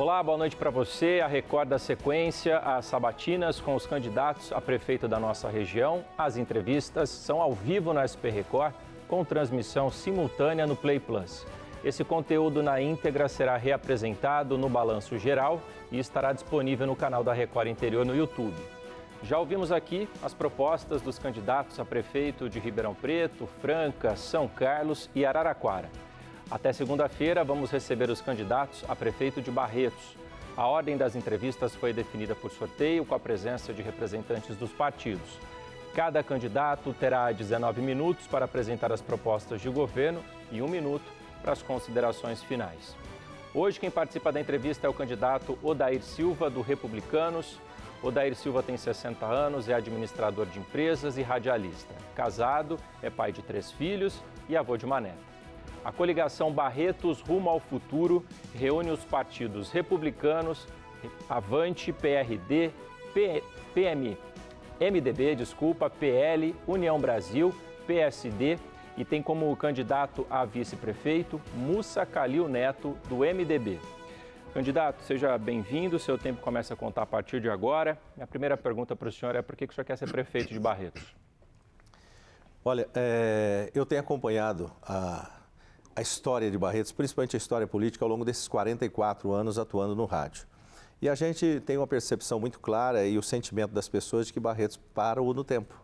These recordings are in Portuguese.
Olá, boa noite para você. A Record da sequência, as sabatinas com os candidatos a prefeito da nossa região. As entrevistas são ao vivo na SP Record, com transmissão simultânea no Play Plus. Esse conteúdo na íntegra será reapresentado no Balanço Geral e estará disponível no canal da Record Interior no YouTube. Já ouvimos aqui as propostas dos candidatos a prefeito de Ribeirão Preto, Franca, São Carlos e Araraquara. Até segunda-feira, vamos receber os candidatos a prefeito de Barretos. A ordem das entrevistas foi definida por sorteio, com a presença de representantes dos partidos. Cada candidato terá 19 minutos para apresentar as propostas de governo e 1 minuto para as considerações finais. Hoje, quem participa da entrevista é o candidato Odair Silva, do Republicanos. Odair Silva tem 60 anos, é administrador de empresas e radialista. Casado, é pai de 3 filhos e avô de uma neta. A coligação Barretos Rumo ao Futuro reúne os partidos Republicanos, Avante, PRD, MDB, PL, União Brasil, PSD e tem como candidato a vice-prefeito Mussa Calil Neto, do MDB. Candidato, seja bem-vindo, seu tempo começa a contar a partir de agora. Minha primeira pergunta para o senhor é por que o senhor quer ser prefeito de Barretos? Olha, eu tenho acompanhado a história de Barretos, principalmente a história política, ao longo desses 44 anos atuando no rádio. E a gente tem uma percepção muito clara e o sentimento das pessoas de que Barretos parou no tempo.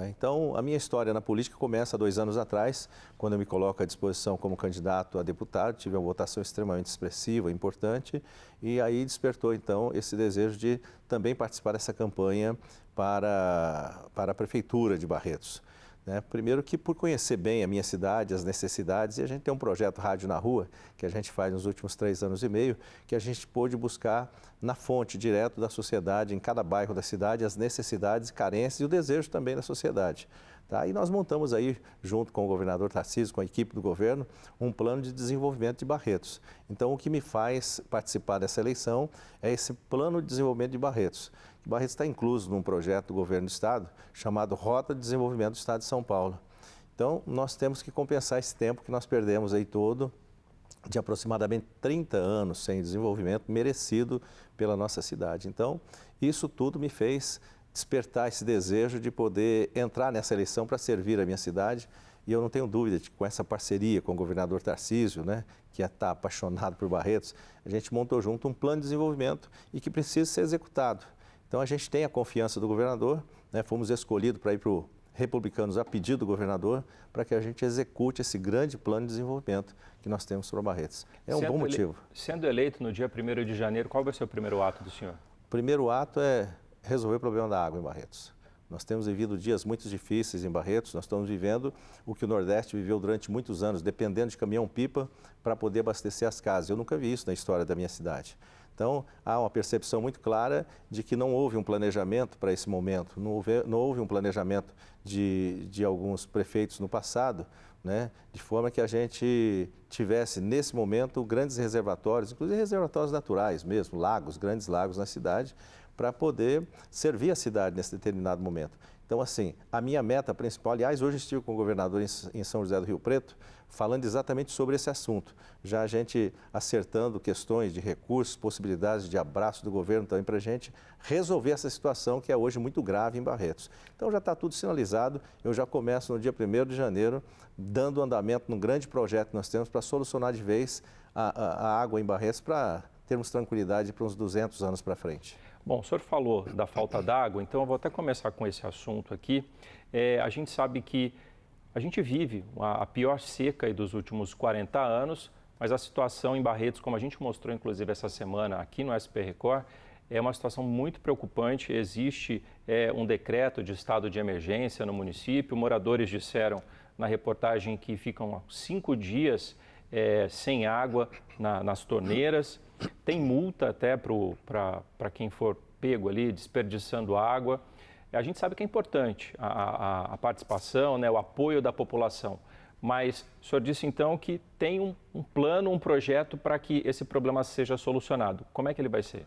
Então, a minha história na política começa há 2 anos atrás, quando eu me coloco à disposição como candidato a deputado, tive uma votação extremamente expressiva, importante, e aí despertou, então, esse desejo de também participar dessa campanha para a Prefeitura de Barretos. Primeiro que por conhecer bem a minha cidade, as necessidades, e a gente tem um projeto Rádio na Rua, que a gente faz nos últimos 3 anos e meio, que a gente pôde buscar na fonte, direto da sociedade, em cada bairro da cidade, as necessidades, carências e o desejo também da sociedade. E nós montamos aí, junto com o governador Tarcísio, com a equipe do governo, um plano de desenvolvimento de Barretos. Então, o que me faz participar dessa eleição é esse plano de desenvolvimento de Barretos. Barretos está incluso num projeto do governo do estado chamado Rota de Desenvolvimento do Estado de São Paulo. Então, nós temos que compensar esse tempo que nós perdemos aí todo, de aproximadamente 30 anos sem desenvolvimento merecido pela nossa cidade. Então, isso tudo me fez despertar esse desejo de poder entrar nessa eleição para servir a minha cidade. E eu não tenho dúvida de que com essa parceria com o governador Tarcísio, que está apaixonado por Barretos, a gente montou junto um plano de desenvolvimento e que precisa ser executado. Então, a gente tem a confiança do governador, fomos escolhidos para ir para o Republicanos a pedido do governador, para que a gente execute esse grande plano de desenvolvimento que nós temos para Barretos. É um bom motivo. Sendo eleito no dia 1º de janeiro, qual vai ser o primeiro ato do senhor? O primeiro ato é resolver o problema da água em Barretos. Nós temos vivido dias muito difíceis em Barretos, nós estamos vivendo o que o Nordeste viveu durante muitos anos, dependendo de caminhão-pipa para poder abastecer as casas. Eu nunca vi isso na história da minha cidade. Então, há uma percepção muito clara de que não houve um planejamento para esse momento, não houve um planejamento de alguns prefeitos no passado, de forma que a gente tivesse, nesse momento, grandes reservatórios, inclusive reservatórios naturais mesmo, lagos, grandes lagos na cidade, para poder servir a cidade nesse determinado momento. Então, assim, a minha meta principal, aliás, hoje estive com o governador em São José do Rio Preto, falando exatamente sobre esse assunto. Já a gente acertando questões de recursos, possibilidades de abraço do governo também para a gente resolver essa situação que é hoje muito grave em Barretos. Então, já está tudo sinalizado, eu já começo no dia 1º de janeiro, dando andamento num grande projeto que nós temos para solucionar de vez a água em Barretos, para termos tranquilidade para uns 200 anos para frente. Bom, o senhor falou da falta d'água, então eu vou até começar com esse assunto aqui. A gente sabe que a gente vive a pior seca dos últimos 40 anos, mas a situação em Barretos, como a gente mostrou inclusive essa semana aqui no SP Record, é uma situação muito preocupante. Existe um decreto de estado de emergência no município. Moradores disseram na reportagem que ficam 5 dias sem água nas torneiras. Tem multa até para quem for pego ali desperdiçando água. A gente sabe que é importante a participação, o apoio da população. Mas o senhor disse então que tem um plano, um projeto para que esse problema seja solucionado. Como é que ele vai ser?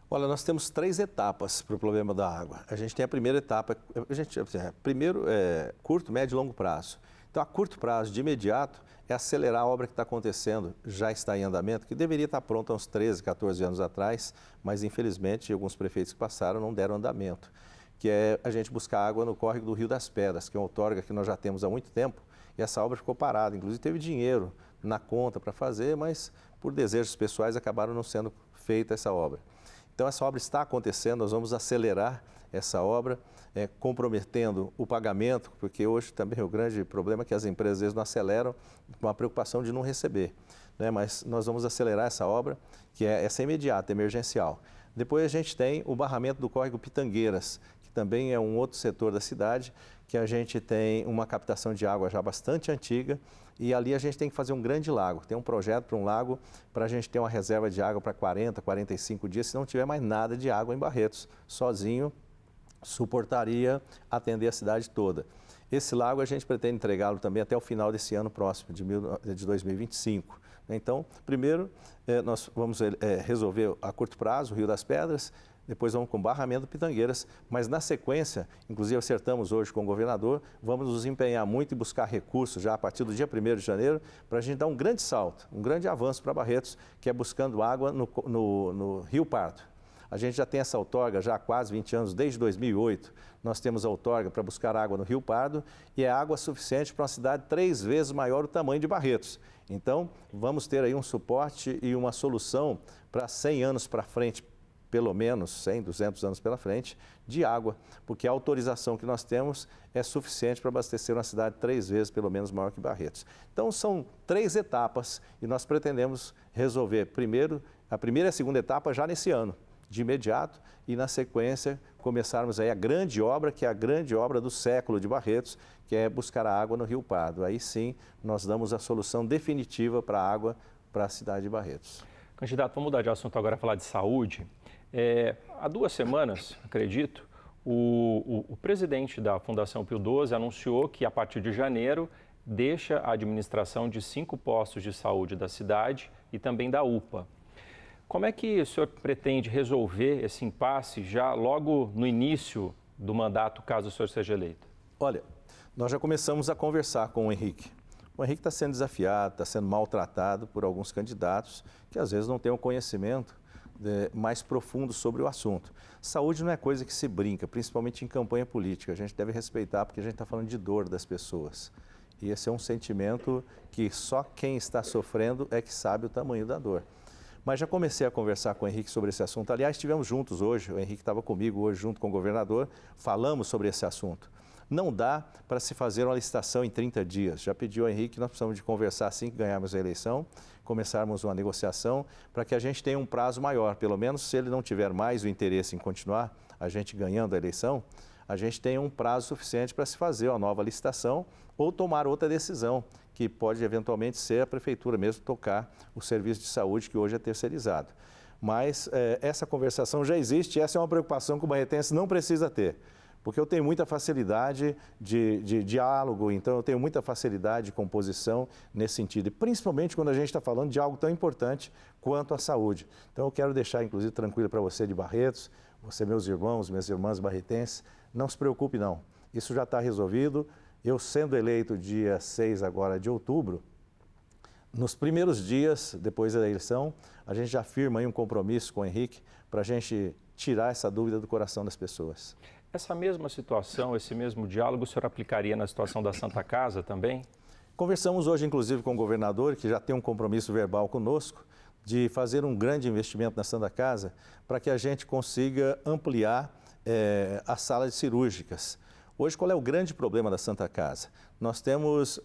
Olha, nós temos 3 etapas para o problema da água. A gente tem a primeira etapa, primeiro curto, médio e longo prazo. Então, a curto prazo, de imediato, é acelerar a obra que está acontecendo, já está em andamento, que deveria estar pronta há uns 13, 14 anos atrás, mas infelizmente alguns prefeitos que passaram não deram andamento, que é a gente buscar água no córrego do Rio das Pedras, que é uma outorga que nós já temos há muito tempo, e essa obra ficou parada. Inclusive teve dinheiro na conta para fazer, mas por desejos pessoais acabaram não sendo feita essa obra. Então essa obra está acontecendo, nós vamos acelerar essa obra, comprometendo o pagamento, porque hoje também o grande problema é que as empresas às vezes não aceleram com a preocupação de não receber, né? Mas nós vamos acelerar essa obra, que é essa imediata, emergencial. Depois a gente tem o barramento do córrego Pitangueiras, que também é um outro setor da cidade, que a gente tem uma captação de água já bastante antiga, e ali a gente tem que fazer um grande lago. Tem um projeto para um lago para a gente ter uma reserva de água para 40, 45 dias, se não tiver mais nada de água em Barretos. Sozinho, suportaria atender a cidade toda. Esse lago a gente pretende entregá-lo também até o final desse ano próximo, de 2025. Então, primeiro, nós vamos resolver a curto prazo o Rio das Pedras, depois vamos com o barramento Pitangueiras, mas na sequência, inclusive acertamos hoje com o governador, vamos nos empenhar muito e buscar recursos já a partir do dia 1º de janeiro, para a gente dar um grande salto, um grande avanço para Barretos, que é buscando água no Rio Pardo. A gente já tem essa outorga já há quase 20 anos, desde 2008, nós temos a outorga para buscar água no Rio Pardo e é água suficiente para uma cidade 3 vezes maior o tamanho de Barretos. Então, vamos ter aí um suporte e uma solução para 100 anos para frente, pelo menos 100, 200 anos pela frente, de água, porque a autorização que nós temos é suficiente para abastecer uma cidade 3 vezes, pelo menos, maior que Barretos. Então, são 3 etapas e nós pretendemos resolver a primeira e a segunda etapa já nesse ano, de imediato, e na sequência começarmos aí a grande obra, que é a grande obra do século de Barretos, que é buscar a água no Rio Pardo. Aí sim, nós damos a solução definitiva para a água para a cidade de Barretos. Candidato, vamos mudar de assunto agora, falar de saúde. Há 2 semanas, acredito, o presidente da Fundação Pio XII anunciou que a partir de janeiro deixa a administração de 5 postos de saúde da cidade e também da UPA. Como é que o senhor pretende resolver esse impasse já logo no início do mandato, caso o senhor seja eleito? Olha, nós já começamos a conversar com o Henrique. O Henrique está sendo desafiado, está sendo maltratado por alguns candidatos que às vezes não têm um conhecimento mais profundo sobre o assunto. Saúde não é coisa que se brinca, principalmente em campanha política. A gente deve respeitar porque a gente está falando de dor das pessoas. E esse é um sentimento que só quem está sofrendo é que sabe o tamanho da dor. Mas já comecei a conversar com o Henrique sobre esse assunto. Aliás, estivemos juntos hoje, o Henrique estava comigo hoje junto com o governador, falamos sobre esse assunto. Não dá para se fazer uma licitação em 30 dias. Já pediu ao Henrique que nós precisamos de conversar assim que ganharmos a eleição, começarmos uma negociação para que a gente tenha um prazo maior. Pelo menos se ele não tiver mais o interesse em continuar, a gente ganhando a eleição, a gente tem um prazo suficiente para se fazer uma nova licitação ou tomar outra decisão, que pode eventualmente ser a prefeitura mesmo tocar o serviço de saúde que hoje é terceirizado. Mas essa conversação já existe e essa é uma preocupação que o barretense não precisa ter. Porque eu tenho muita facilidade de diálogo, então eu tenho muita facilidade de composição nesse sentido. E principalmente quando a gente está falando de algo tão importante quanto a saúde. Então eu quero deixar, inclusive, tranquilo para você de Barretos, você, meus irmãos, minhas irmãs barretenses, não se preocupe não. Isso já está resolvido. Eu sendo eleito dia 6 agora de outubro, nos primeiros dias depois da eleição, a gente já firma aí um compromisso com o Henrique para a gente tirar essa dúvida do coração das pessoas. Essa mesma situação, esse mesmo diálogo, o senhor aplicaria na situação da Santa Casa também? Conversamos hoje, inclusive, com o governador, que já tem um compromisso verbal conosco, de fazer um grande investimento na Santa Casa para que a gente consiga ampliar as salas cirúrgicas. Hoje, qual é o grande problema da Santa Casa? Nós temos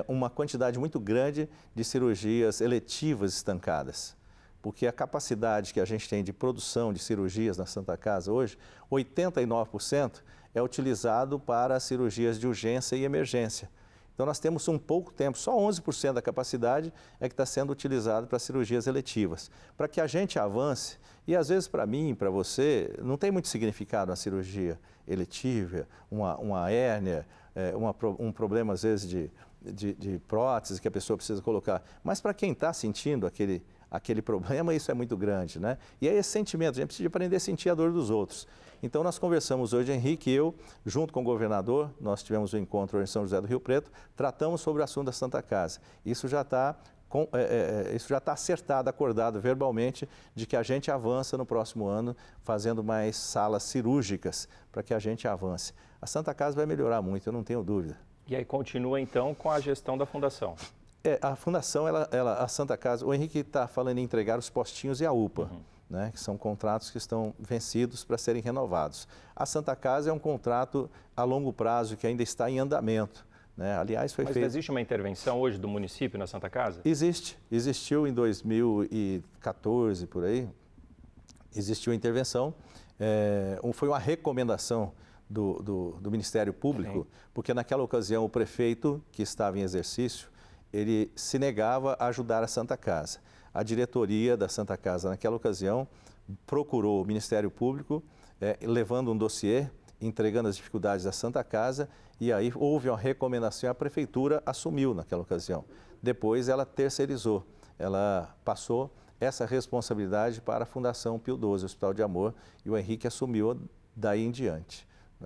uma quantidade muito grande de cirurgias eletivas estancadas. Porque a capacidade que a gente tem de produção de cirurgias na Santa Casa hoje, 89% é utilizado para cirurgias de urgência e emergência. Então nós temos um pouco tempo, só 11% da capacidade é que está sendo utilizado para cirurgias eletivas. Para que a gente avance, e às vezes para mim, para você, não tem muito significado uma cirurgia eletiva, uma hérnia, um problema às vezes de prótese que a pessoa precisa colocar. Mas para quem está sentindo aquele problema, isso é muito grande, né? E é esse sentimento, a gente precisa aprender a sentir a dor dos outros. Então nós conversamos hoje, Henrique e eu, junto com o governador, nós tivemos um encontro em São José do Rio Preto, tratamos sobre o assunto da Santa Casa. Isso já está acertado, acordado verbalmente, de que a gente avança no próximo ano, fazendo mais salas cirúrgicas para que a gente avance. A Santa Casa vai melhorar muito, eu não tenho dúvida. E aí continua então com a gestão da fundação. A fundação, a Santa Casa, o Henrique está falando em entregar os postinhos e a UPA, né, que são contratos que estão vencidos para serem renovados. A Santa Casa é um contrato a longo prazo que ainda está em andamento. Né? Aliás, Mas existe uma intervenção hoje do município na Santa Casa? Existiu em 2014, por aí, existiu a intervenção, foi uma recomendação do Ministério Público, porque naquela ocasião o prefeito que estava em exercício, ele se negava a ajudar a Santa Casa. A diretoria da Santa Casa, naquela ocasião, procurou o Ministério Público, levando um dossiê, entregando as dificuldades da Santa Casa, e aí houve uma recomendação e a Prefeitura assumiu naquela ocasião. Depois ela terceirizou, ela passou essa responsabilidade para a Fundação Pio XII, Hospital de Amor, e o Henrique assumiu daí em diante.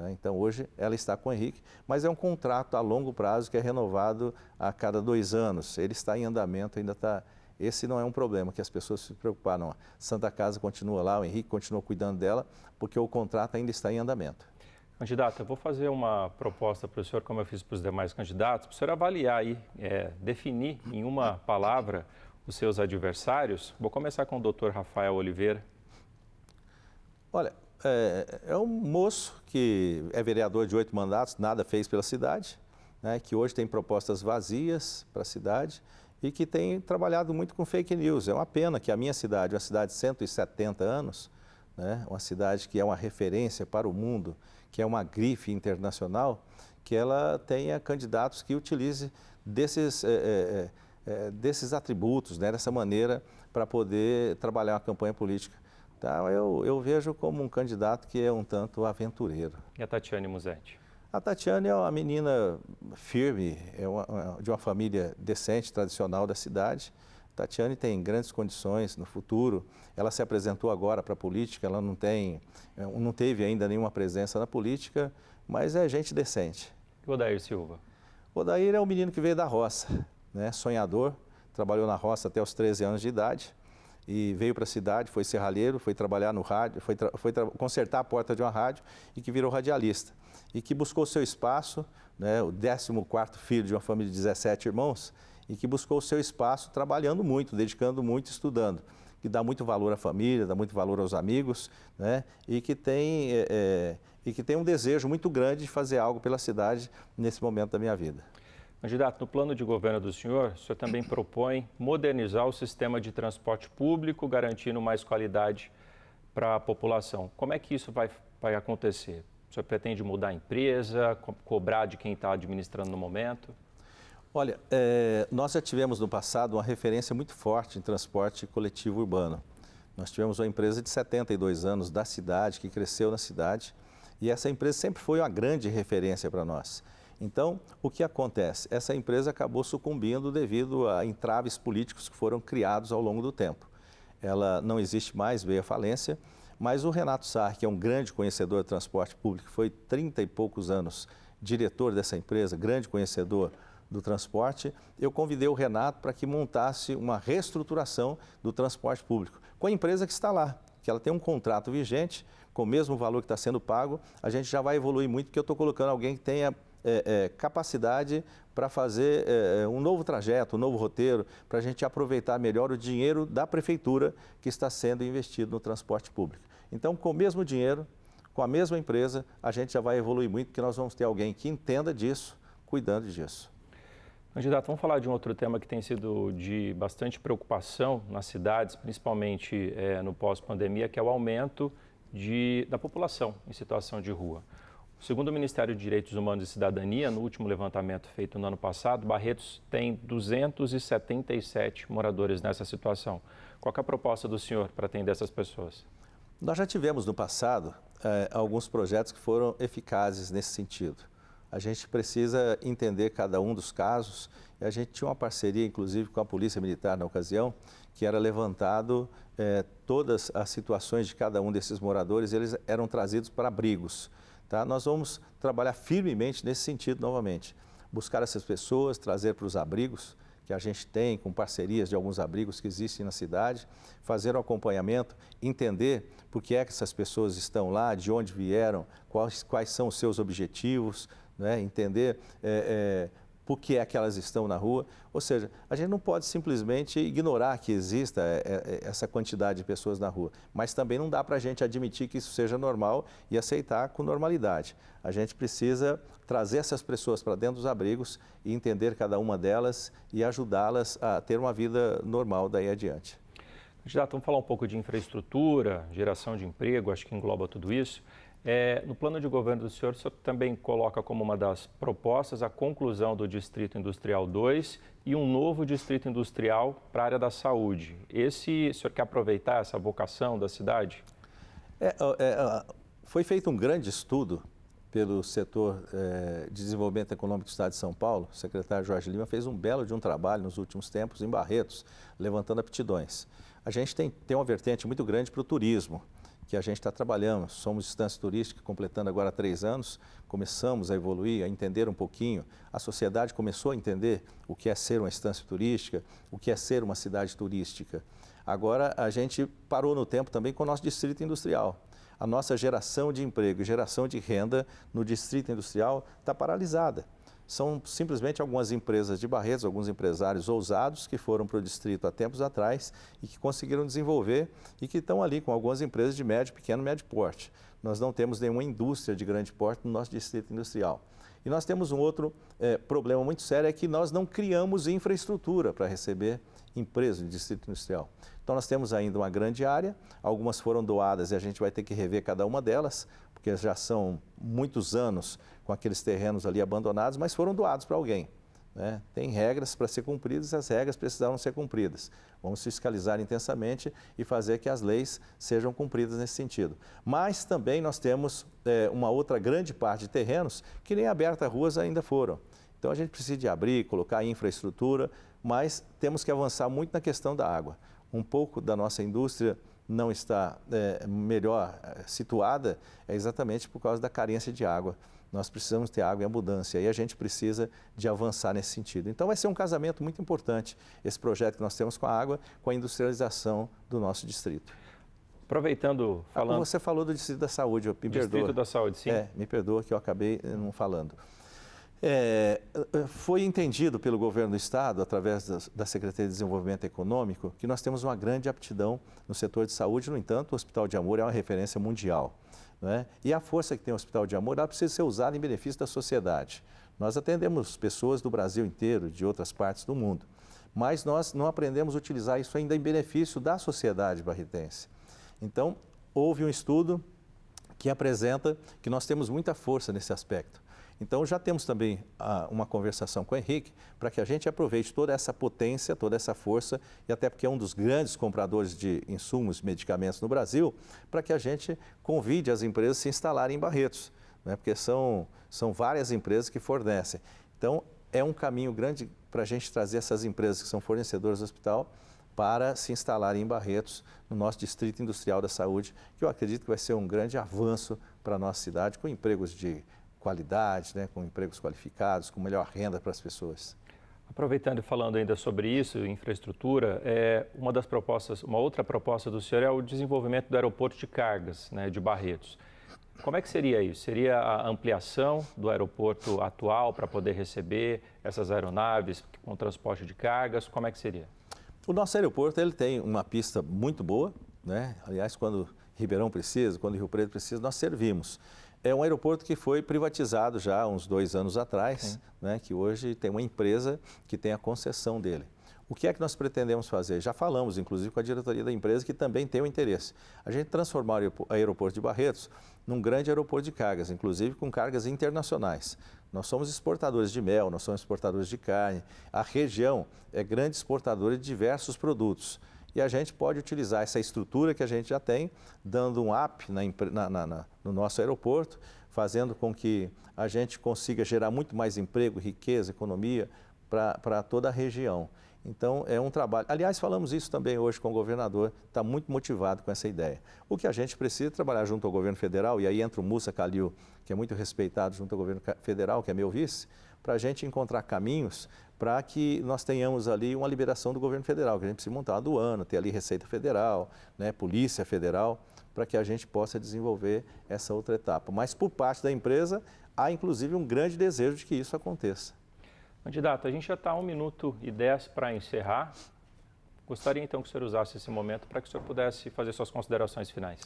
Então, hoje, ela está com o Henrique, mas é um contrato a longo prazo que é renovado a cada 2 anos. Ele está em andamento, ainda está... Esse não é um problema que as pessoas se preocuparam. Não. Santa Casa continua lá, o Henrique continua cuidando dela, porque o contrato ainda está em andamento. Candidato, eu vou fazer uma proposta para o senhor, como eu fiz para os demais candidatos, para o senhor avaliar aí, definir em uma palavra os seus adversários. Vou começar com o doutor Rafael Oliveira. Olha... É um moço que é vereador de 8 mandatos, nada fez pela cidade, né, que hoje tem propostas vazias para a cidade e que tem trabalhado muito com fake news. É uma pena que a minha cidade, uma cidade de 170 anos, né, uma cidade que é uma referência para o mundo, que é uma grife internacional, que ela tenha candidatos que utilize desses atributos, né, dessa maneira, para poder trabalhar uma campanha política. Então, eu vejo como um candidato que é um tanto aventureiro. E a Tatiane Musetti? A Tatiane é uma menina firme, de uma família decente, tradicional da cidade. A Tatiane tem grandes condições no futuro. Ela se apresentou agora para a política, ela não teve ainda nenhuma presença na política, mas é gente decente. E o Odair Silva? O Odair é um menino que veio da roça, né? Sonhador, trabalhou na roça até os 13 anos de idade. E veio para a cidade, foi serralheiro, foi trabalhar no rádio, foi consertar a porta de uma rádio e que virou radialista. E que buscou seu espaço, né, o 14º filho de uma família de 17 irmãos, e que buscou o seu espaço trabalhando muito, dedicando muito, estudando. Que dá muito valor à família, dá muito valor aos amigos, né, e que tem um desejo muito grande de fazer algo pela cidade nesse momento da minha vida. Candidato, no plano de governo do senhor, o senhor também propõe modernizar o sistema de transporte público, garantindo mais qualidade para a população. Como é que isso vai acontecer? O senhor pretende mudar a empresa, cobrar de quem está administrando no momento? Olha, nós já tivemos no passado uma referência muito forte em transporte coletivo urbano. Nós tivemos uma empresa de 72 anos da cidade, que cresceu na cidade, e essa empresa sempre foi uma grande referência para nós. Então, o que acontece? Essa empresa acabou sucumbindo devido a entraves políticos que foram criados ao longo do tempo. Ela não existe mais, veio à falência, mas o Renato Sarri, que é um grande conhecedor de transporte público, foi 30 e poucos anos diretor dessa empresa, grande conhecedor do transporte, eu convidei o Renato para que montasse uma reestruturação do transporte público, com a empresa que está lá, que ela tem um contrato vigente, com o mesmo valor que está sendo pago, a gente já vai evoluir muito, porque eu estou colocando alguém que tenha capacidade para fazer um novo trajeto, um novo roteiro, para a gente aproveitar melhor o dinheiro da prefeitura que está sendo investido no transporte público. Então, com o mesmo dinheiro, com a mesma empresa, a gente já vai evoluir muito, porque nós vamos ter alguém que entenda disso, cuidando disso. Candidato, vamos falar de um outro tema que tem sido de bastante preocupação nas cidades, principalmente no pós-pandemia, que é o aumento da população em situação de rua. Segundo o Ministério de Direitos Humanos e Cidadania, no último levantamento feito no ano passado, Barretos tem 277 moradores nessa situação. Qual que é a proposta do senhor para atender essas pessoas? Nós já tivemos no passado alguns projetos que foram eficazes nesse sentido. a gente precisa entender cada um dos casos. E a gente tinha uma parceria, inclusive, com a Polícia Militar na ocasião, que era levantado todas as situações de cada um desses moradores, eles eram trazidos para abrigos. Tá? Nós vamos trabalhar firmemente nesse sentido novamente. Buscar essas pessoas, trazer para os abrigos que a gente tem, com parcerias de alguns abrigos que existem na cidade, fazer o acompanhamento, entender por que é que essas pessoas estão lá, de onde vieram, quais são os seus objetivos, né? Entender por que é que elas estão na rua. Ou seja, a gente não pode simplesmente ignorar que exista essa quantidade de pessoas na rua, mas também não dá para a gente admitir que isso seja normal e aceitar com normalidade. A gente precisa trazer essas pessoas para dentro dos abrigos e entender cada uma delas e ajudá-las a ter uma vida normal daí adiante. Candidato, vamos falar um pouco de infraestrutura, geração de emprego, acho que engloba tudo isso. No plano de governo do senhor, o senhor também coloca como uma das propostas a conclusão do Distrito Industrial 2 e um novo Distrito Industrial para a área da saúde. O senhor quer aproveitar essa vocação da cidade? Foi feito um grande estudo pelo setor de desenvolvimento econômico do Estado de São Paulo. O secretário Jorge Lima fez um belo de um trabalho nos últimos tempos em Barretos, levantando aptidões. A gente tem uma vertente muito grande para o turismo, que a gente está trabalhando. Somos instância turística, completando agora 3 anos, começamos a evoluir, a entender um pouquinho. A sociedade começou a entender o que é ser uma instância turística, o que é ser uma cidade turística. Agora, a gente parou no tempo também com o nosso distrito industrial. A nossa geração de emprego e geração de renda no distrito industrial está paralisada. São simplesmente algumas empresas de Barretos, alguns empresários ousados que foram para o distrito há tempos atrás e que conseguiram desenvolver e que estão ali com algumas empresas de médio, pequeno, médio porte. Nós não temos nenhuma indústria de grande porte no nosso distrito industrial. E nós temos um outro problema muito sério, é que nós não criamos infraestrutura para receber empresas de distrito industrial. Então nós temos ainda uma grande área, algumas foram doadas e a gente vai ter que rever cada uma delas, porque já são muitos anos com aqueles terrenos ali abandonados, mas foram doados para alguém, né? Tem regras para ser cumpridas e as regras precisaram ser cumpridas. Vamos fiscalizar intensamente e fazer que as leis sejam cumpridas nesse sentido. Mas também nós temos uma outra grande parte de terrenos que nem abertas ruas ainda foram. Então a gente precisa de abrir, colocar infraestrutura, mas temos que avançar muito na questão da água. Um pouco da nossa indústria não está melhor situada exatamente por causa da carência de água. Nós precisamos ter água em abundância e a gente precisa de avançar nesse sentido. Então vai ser um casamento muito importante esse projeto que nós temos com a água, com a industrialização do nosso distrito. Aproveitando, falando... Você falou do Distrito da Saúde, me perdoa. Distrito da Saúde, sim. Me perdoa que eu acabei não falando. Foi entendido pelo governo do Estado, através da Secretaria de Desenvolvimento Econômico, que nós temos uma grande aptidão no setor de saúde. No entanto, o Hospital de Amor é uma referência mundial, né? E a força que tem o Hospital de Amor, ela precisa ser usada em benefício da sociedade. Nós atendemos pessoas do Brasil inteiro, de outras partes do mundo, mas nós não aprendemos a utilizar isso ainda em benefício da sociedade barretense. Então, houve um estudo que apresenta que nós temos muita força nesse aspecto. Então, já temos também uma conversação com o Henrique para que a gente aproveite toda essa potência, toda essa força, e até porque é um dos grandes compradores de insumos e medicamentos no Brasil, para que a gente convide as empresas a se instalarem em Barretos, né? Porque são várias empresas que fornecem. Então, é um caminho grande para a gente trazer essas empresas que são fornecedoras do hospital para se instalarem em Barretos, no nosso Distrito Industrial da Saúde, que eu acredito que vai ser um grande avanço para a nossa cidade, com empregos de qualidade, né, com empregos qualificados, com melhor renda para as pessoas. Aproveitando e falando ainda sobre isso, infraestrutura, uma outra proposta do senhor é o desenvolvimento do aeroporto de cargas, né, de Barretos. Como é que seria isso? Seria a ampliação do aeroporto atual para poder receber essas aeronaves com transporte de cargas? Como é que seria? O nosso aeroporto ele tem uma pista muito boa, né? Aliás, quando Ribeirão precisa, quando Rio Preto precisa, nós servimos. É um aeroporto que foi privatizado já há uns 2 anos atrás, né, que hoje tem uma empresa que tem a concessão dele. O que é que nós pretendemos fazer? Já falamos, inclusive, com a diretoria da empresa, que também tem o interesse. A gente transformar o aeroporto de Barretos num grande aeroporto de cargas, inclusive com cargas internacionais. Nós somos exportadores de mel, nós somos exportadores de carne. A região é grande exportadora de diversos produtos. E a gente pode utilizar essa estrutura que a gente já tem, dando um up no nosso aeroporto, fazendo com que a gente consiga gerar muito mais emprego, riqueza, economia para toda a região. Então, é um trabalho. Aliás, falamos isso também hoje com o governador, está muito motivado com essa ideia. O que a gente precisa é trabalhar junto ao governo federal, e aí entra o Mussa Calil, que é muito respeitado junto ao governo federal, que é meu vice, para a gente encontrar caminhos para que nós tenhamos ali uma liberação do governo federal, que a gente precisa montar uma aduana, ter ali Receita Federal, né, Polícia Federal, para que a gente possa desenvolver essa outra etapa. Mas por parte da empresa, há inclusive um grande desejo de que isso aconteça. Candidato, a gente já está a 1 minuto e 10 para encerrar. Gostaria então que o senhor usasse esse momento para que o senhor pudesse fazer suas considerações finais.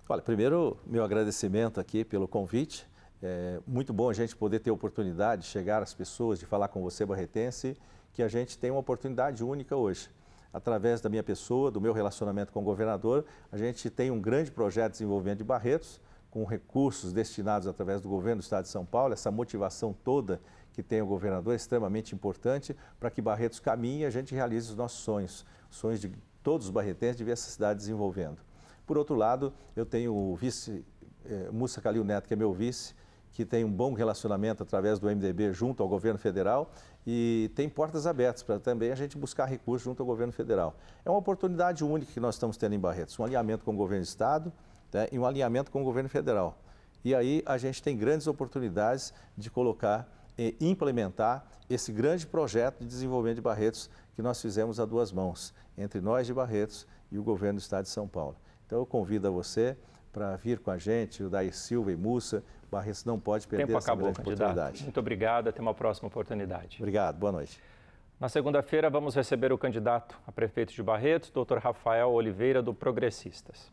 Olha, primeiro, meu agradecimento aqui pelo convite. É muito bom a gente poder ter a oportunidade de chegar às pessoas, de falar com você, barretense, que a gente tem uma oportunidade única hoje. Através da minha pessoa, do meu relacionamento com o governador, a gente tem um grande projeto de desenvolvimento de Barretos, com recursos destinados através do governo do Estado de São Paulo, essa motivação toda que tem o governador é extremamente importante para que Barretos caminhe e a gente realize os nossos sonhos, sonhos de todos os barretenses de ver essa cidade desenvolvendo. Por outro lado, eu tenho o vice Mussa Calil Neto, que é meu vice, que tem um bom relacionamento através do MDB junto ao governo federal e tem portas abertas para também a gente buscar recursos junto ao governo federal. É uma oportunidade única que nós estamos tendo em Barretos, um alinhamento com o governo do Estado, né, e um alinhamento com o governo federal. E aí a gente tem grandes oportunidades de colocar e implementar esse grande projeto de desenvolvimento de Barretos que nós fizemos a duas mãos, entre nós de Barretos e o governo do Estado de São Paulo. Então eu convido a você para vir com a gente, o Dair Silva e Mussa. Barretos não pode perder essa grande oportunidade. Muito obrigado, até uma próxima oportunidade. Obrigado, boa noite. Na segunda-feira vamos receber o candidato a prefeito de Barretos, Dr. Rafael Oliveira, do Progressistas.